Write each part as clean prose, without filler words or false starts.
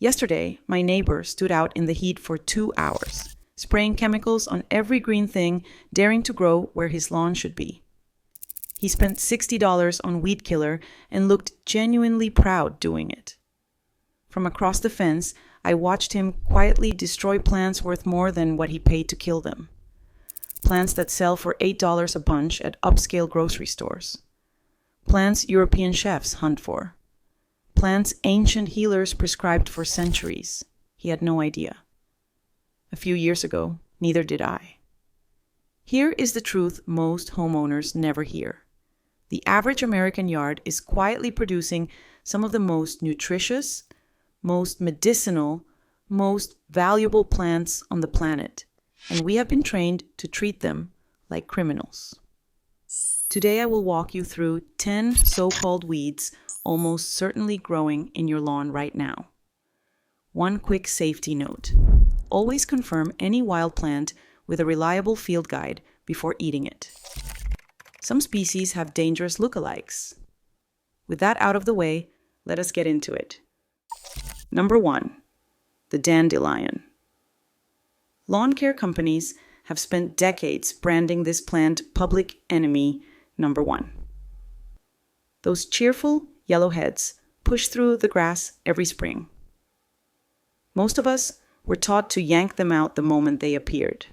Yesterday, my neighbor stood out in the heat for 2 hours, spraying chemicals on every green thing, daring to grow where his lawn should be. He spent $60 on weed killer and looked genuinely proud doing it. From across the fence, I watched him quietly destroy plants worth more than what he paid to kill them. Plants that sell for $8 a bunch at upscale grocery stores. Plants European chefs hunt for. Plants ancient healers prescribed for centuries. He had no idea. A few years ago, neither did I. Here is the truth most homeowners never hear. The average American yard is quietly producing some of the most nutritious, most medicinal, most valuable plants on the planet, and we have been trained to treat them like criminals. Today I will walk you through 10 so-called weeds almost certainly growing in your lawn right now. One quick safety note. Always confirm any wild plant with a reliable field guide before eating it. Some species have dangerous lookalikes. With that out of the way, let us get into it. Number 1. The dandelion. Lawn care companies have spent decades branding this plant public enemy number 1. Those cheerful yellow heads push through the grass every spring. Most of us were taught to yank them out the moment they appeared.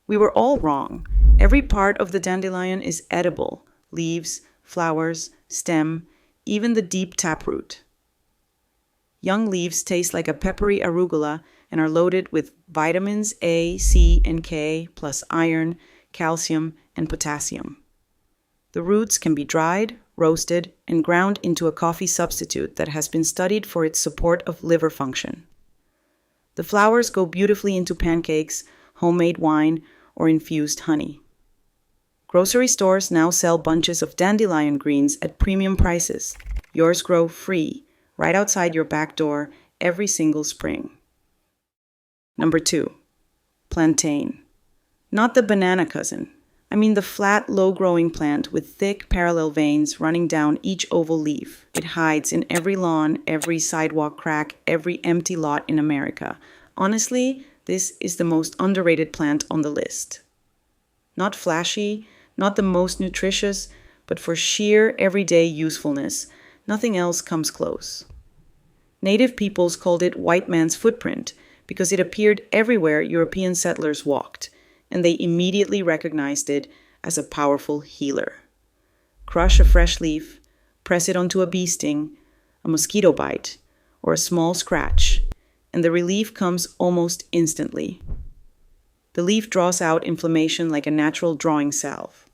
We were all wrong. Every part of the dandelion is edible: leaves, flowers, stem, even the deep taproot. Young leaves taste like a peppery arugula and are loaded with vitamins A, C, and K, plus iron, calcium, and potassium. The roots can be dried, roasted, and ground into a coffee substitute that has been studied for its support of liver function. The flowers go beautifully into pancakes, homemade wine, or infused honey. Grocery stores now sell bunches of dandelion greens at premium prices. Yours grow free, right outside your back door, every single spring. Number 2. Plantain. Not the banana cousin. I mean the flat, low-growing plant with thick parallel veins running down each oval leaf. It hides in every lawn, every sidewalk crack, every empty lot in America. Honestly, this is the most underrated plant on the list. Not flashy, not the most nutritious, but for sheer everyday usefulness, nothing else comes close. Native peoples called it white man's footprint because it appeared everywhere European settlers walked, and they immediately recognized it as a powerful healer. Crush a fresh leaf, press it onto a bee sting, a mosquito bite, or a small scratch, and the relief comes almost instantly. The leaf draws out inflammation like a natural drawing salve.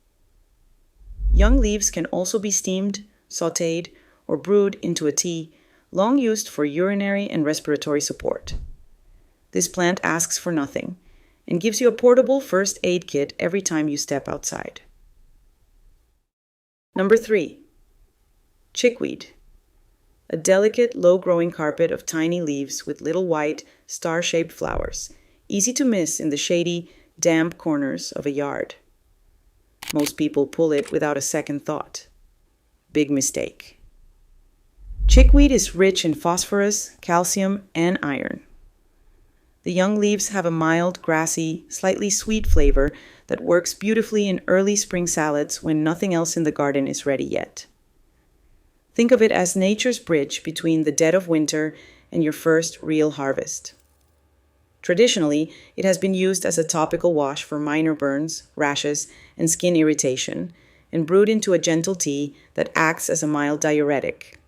Young leaves can also be steamed, sautéed, or brewed into a tea, long used for urinary and respiratory support. This plant asks for nothing and gives you a portable first aid kit every time you step outside. Number 3. Chickweed. A delicate, low-growing carpet of tiny leaves with little white, star-shaped flowers, easy to miss in the shady, damp corners of a yard. Most people pull it without a second thought. Big mistake. Chickweed is rich in phosphorus, calcium, and iron. The young leaves have a mild, grassy, slightly sweet flavor that works beautifully in early spring salads when nothing else in the garden is ready yet. Think of it as nature's bridge between the dead of winter and your first real harvest. Traditionally, it has been used as a topical wash for minor burns, rashes, and skin irritation, and brewed into a gentle tea that acts as a mild diuretic.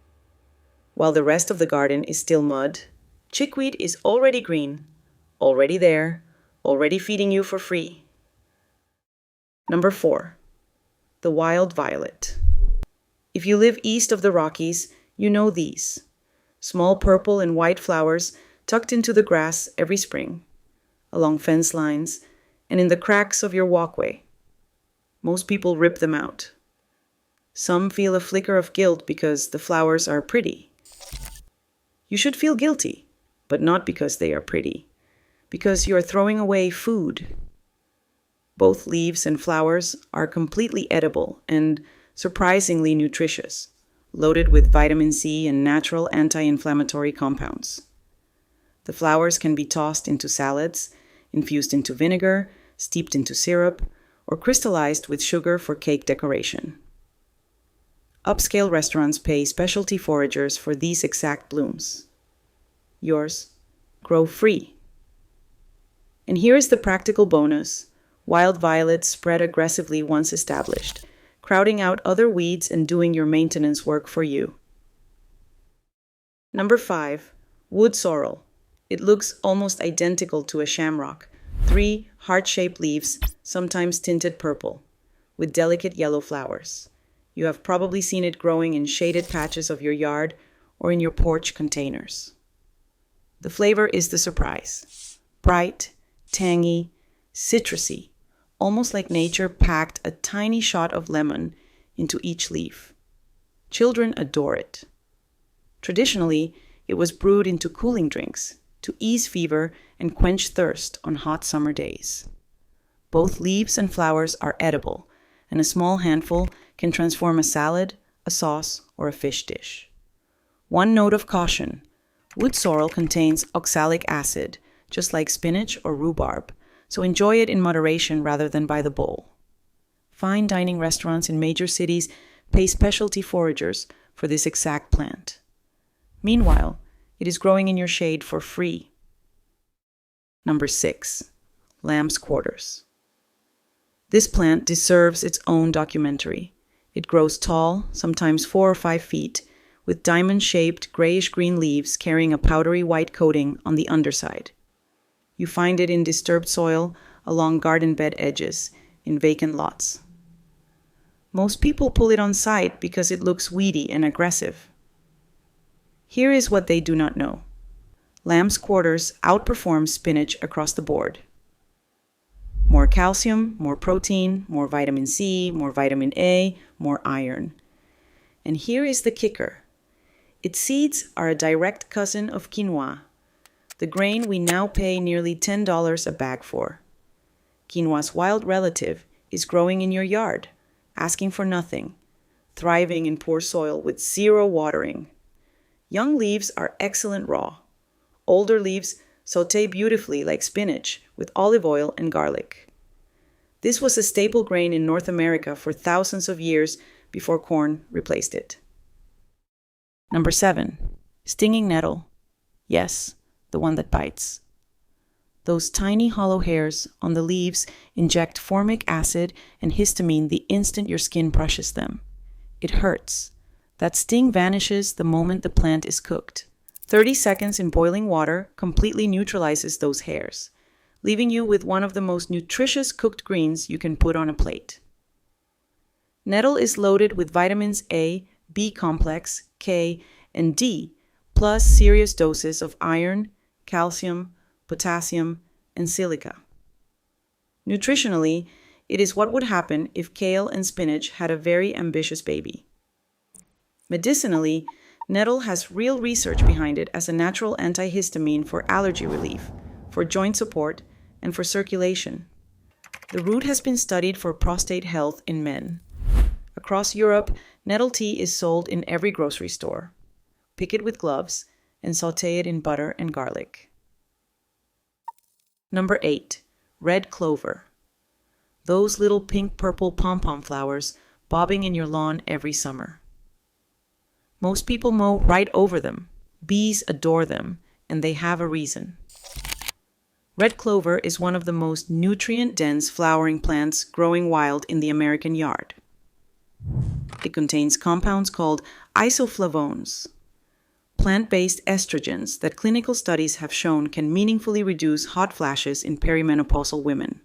While the rest of the garden is still mud, chickweed is already green, already there, already feeding you for free. Number 4. The wild violet. If you live east of the Rockies, you know these. Small purple and white flowers tucked into the grass every spring, along fence lines, and in the cracks of your walkway. Most people rip them out. Some feel a flicker of guilt because the flowers are pretty. You should feel guilty, but not because they are pretty, because you are throwing away food. Both leaves and flowers are completely edible and surprisingly nutritious, loaded with vitamin C and natural anti-inflammatory compounds. The flowers can be tossed into salads, infused into vinegar, steeped into syrup, or crystallized with sugar for cake decoration. Upscale restaurants pay specialty foragers for these exact blooms. Yours, grow free. And here is the practical bonus. Wild violets spread aggressively once established, crowding out other weeds and doing your maintenance work for you. Number 5, wood sorrel. It looks almost identical to a shamrock. 3 heart-shaped leaves, sometimes tinted purple, with delicate yellow flowers. You have probably seen it growing in shaded patches of your yard or in your porch containers. The flavor is the surprise. Bright, tangy, citrusy, almost like nature packed a tiny shot of lemon into each leaf. Children adore it. Traditionally, it was brewed into cooling drinks to ease fever and quench thirst on hot summer days. Both leaves and flowers are edible, and a small handful can transform a salad, a sauce, or a fish dish. One note of caution: wood sorrel contains oxalic acid, just like spinach or rhubarb, so enjoy it in moderation rather than by the bowl. Fine dining restaurants in major cities pay specialty foragers for this exact plant. Meanwhile, it is growing in your shade for free. Number 6, lamb's quarters. This plant deserves its own documentary. It grows tall, sometimes 4 or 5 feet, with diamond-shaped grayish-green leaves carrying a powdery white coating on the underside. You find it in disturbed soil, along garden bed edges, in vacant lots. Most people pull it on sight because it looks weedy and aggressive. Here is what they do not know. Lamb's quarters outperform spinach across the board. More calcium, more protein, more vitamin C, more vitamin A, more iron. And here is the kicker. Its seeds are a direct cousin of quinoa, the grain we now pay nearly $10 a bag for. Quinoa's wild relative is growing in your yard, asking for nothing, thriving in poor soil with 0 watering. Young leaves are excellent raw. Older leaves sauté beautifully like spinach with olive oil and garlic. This was a staple grain in North America for thousands of years before corn replaced it. Number 7, stinging nettle. Yes, the one that bites. Those tiny hollow hairs on the leaves inject formic acid and histamine the instant your skin brushes them. It hurts. That sting vanishes the moment the plant is cooked. 30 seconds in boiling water completely neutralizes those hairs, leaving you with one of the most nutritious cooked greens you can put on a plate. Nettle is loaded with vitamins A, B complex, K, and D, plus serious doses of iron, calcium, potassium, and silica. Nutritionally, it is what would happen if kale and spinach had a very ambitious baby. Medicinally, nettle has real research behind it as a natural antihistamine for allergy relief, for joint support, and for circulation. The root has been studied for prostate health in men. Across Europe, nettle tea is sold in every grocery store. Pick it with gloves and sauté it in butter and garlic. Number 8, red clover. Those little pink-purple pom-pom flowers bobbing in your lawn every summer. Most people mow right over them. Bees adore them, and they have a reason. Red clover is one of the most nutrient-dense flowering plants growing wild in the American yard. It contains compounds called isoflavones, plant-based estrogens that clinical studies have shown can meaningfully reduce hot flashes in perimenopausal women.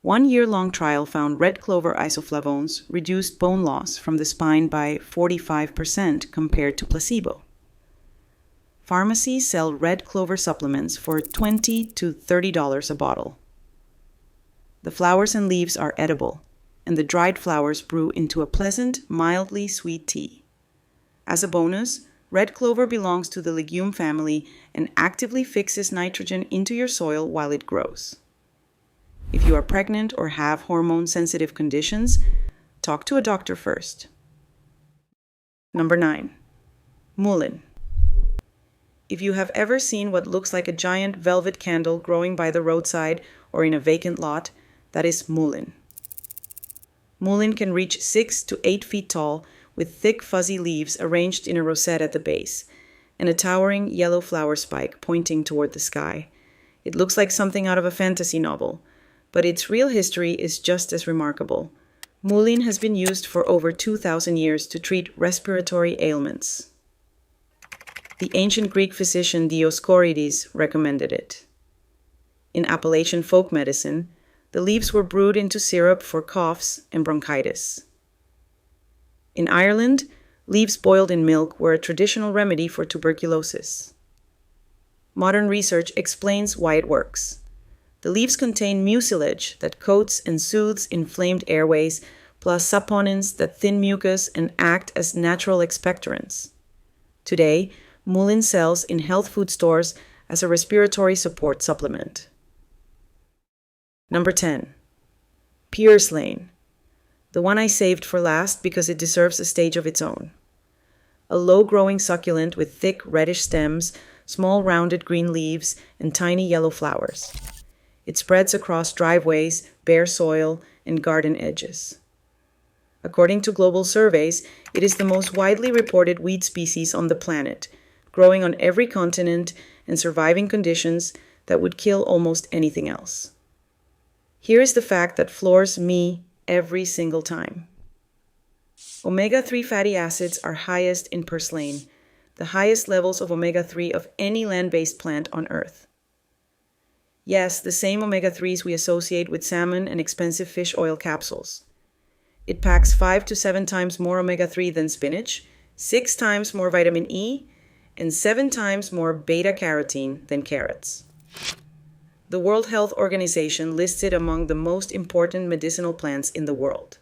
One year-long trial found red clover isoflavones reduced bone loss from the spine by 45% compared to placebo. Pharmacies sell red clover supplements for $20 to $30 a bottle. The flowers and leaves are edible, and the dried flowers brew into a pleasant, mildly sweet tea. As a bonus, red clover belongs to the legume family and actively fixes nitrogen into your soil while it grows. If you are pregnant or have hormone-sensitive conditions, talk to a doctor first. Number 9. Mullein. If you have ever seen what looks like a giant velvet candle growing by the roadside or in a vacant lot, that is mullein. Mullein can reach 6 to 8 feet tall with thick fuzzy leaves arranged in a rosette at the base and a towering yellow flower spike pointing toward the sky. It looks like something out of a fantasy novel, but its real history is just as remarkable. Mullein has been used for over 2,000 years to treat respiratory ailments. The ancient Greek physician Dioscorides recommended it. In Appalachian folk medicine, the leaves were brewed into syrup for coughs and bronchitis. In Ireland, leaves boiled in milk were a traditional remedy for tuberculosis. Modern research explains why it works. The leaves contain mucilage that coats and soothes inflamed airways, plus saponins that thin mucus and act as natural expectorants. Today, mullein sells in health food stores as a respiratory support supplement. Number 10. Purslane. The one I saved for last because it deserves a stage of its own. A low-growing succulent with thick reddish stems, small rounded green leaves, and tiny yellow flowers. It spreads across driveways, bare soil, and garden edges. According to global surveys, it is the most widely reported weed species on the planet, growing on every continent and surviving conditions that would kill almost anything else. Here is the fact that floors me every single time. Omega-3 fatty acids are highest in purslane, the highest levels of omega-3 of any land-based plant on Earth. Yes, the same omega-3s we associate with salmon and expensive fish oil capsules. It packs 5 to 7 times more omega-3 than spinach, 6 times more vitamin E, and 7 times more beta-carotene than carrots. The World Health Organization lists it among the most important medicinal plants in the world.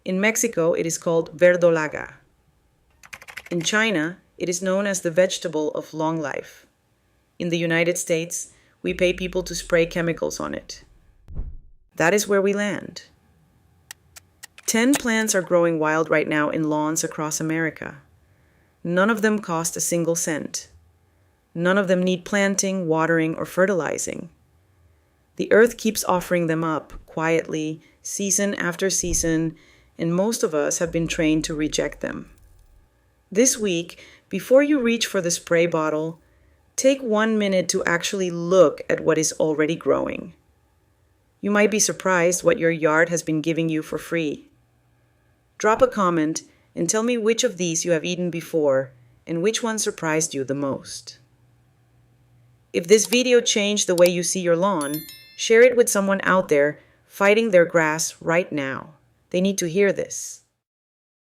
In Mexico, it is called verdolaga. In China, it is known as the vegetable of long life. In the United States, we pay people to spray chemicals on it. That is where we land. 10 plants are growing wild right now in lawns across America. None of them cost a single cent. None of them need planting, watering, or fertilizing. The earth keeps offering them up quietly, season after season, and most of us have been trained to reject them. This week, before you reach for the spray bottle, take 1 minute to actually look at what is already growing. You might be surprised what your yard has been giving you for free. Drop a comment and tell me which of these you have eaten before and which one surprised you the most. If this video changed the way you see your lawn, share it with someone out there fighting their grass right now. They need to hear this.